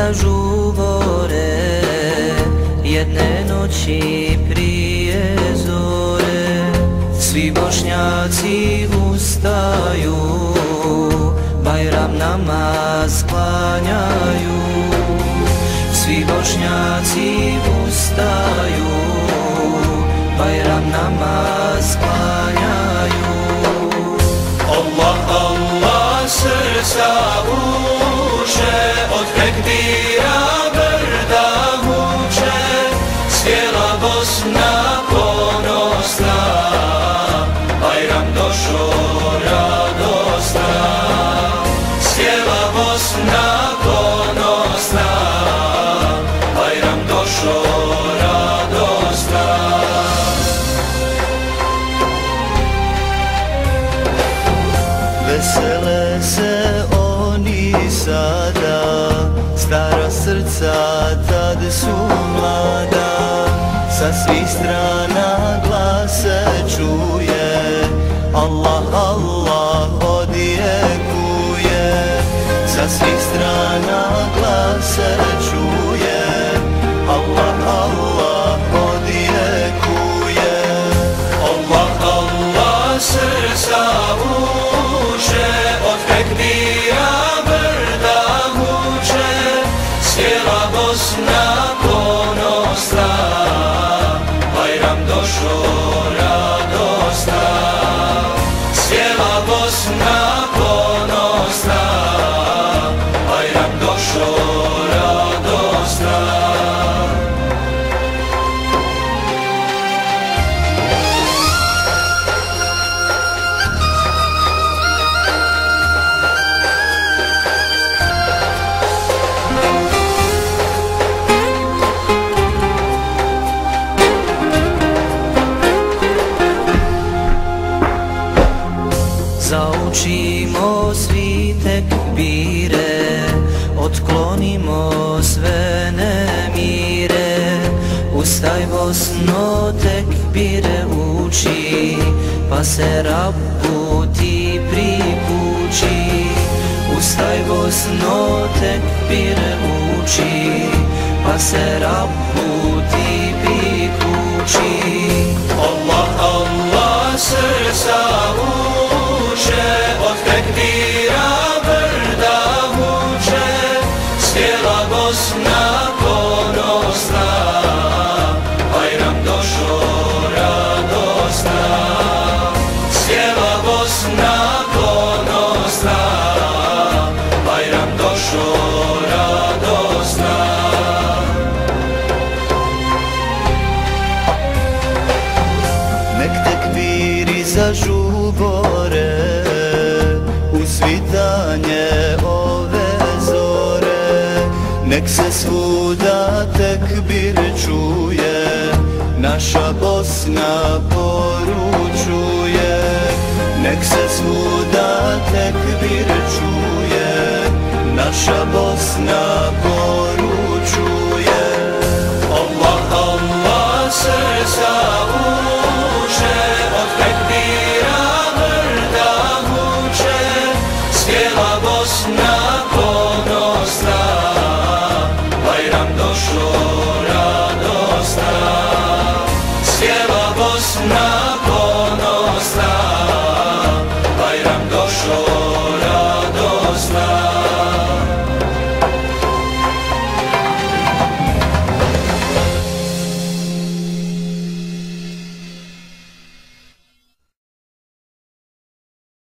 za žubore, jedne noći prije zore. Svi Bošnjaci ustaju, Bajram namaz klanjaju. Svi Bošnjaci ustaju, Bajram namaz klanjaju. Allah, Allah, srca uče, od tekbira brda huče, sjela Bosna ponosna, Bajram došo radosna. Sjela Bosna ponosna, Bajram došo radosna. Vesele se oni sada, stara srca tad su mlada. Sa svih strana glas se čuje, Allah, Allah odjekuje. Sa svih strana glas se čuje, Allah, Allah odjekuje. Allah, Allah, srca uče, od tekbira brda huče, sjela Bosna ponosna, Bajram došo radosna. Sjela Bosna ponosna, Bajram došo radosna. Zaučimo svi tekbire, otklonimo sve nemire. Ustaj Bosno, tekbire uči, pa se Rabbu ti pripuči. Ustaj Bosno, tekbire uči, pa se Rabbu ti pripuči. Allah, Allah, srca uče, od tekbira brda huče, sjela Bosna ponosna, Bajram došo radosna. Sjela Bosna ponosna, Bajram došo radosna. Nek tekbiri zažubore, usvitanje ove zore. Nek se svuda tekbir čuje, naša Bosna poručuje. Nek se svuda tekbir čuje, naša Bosna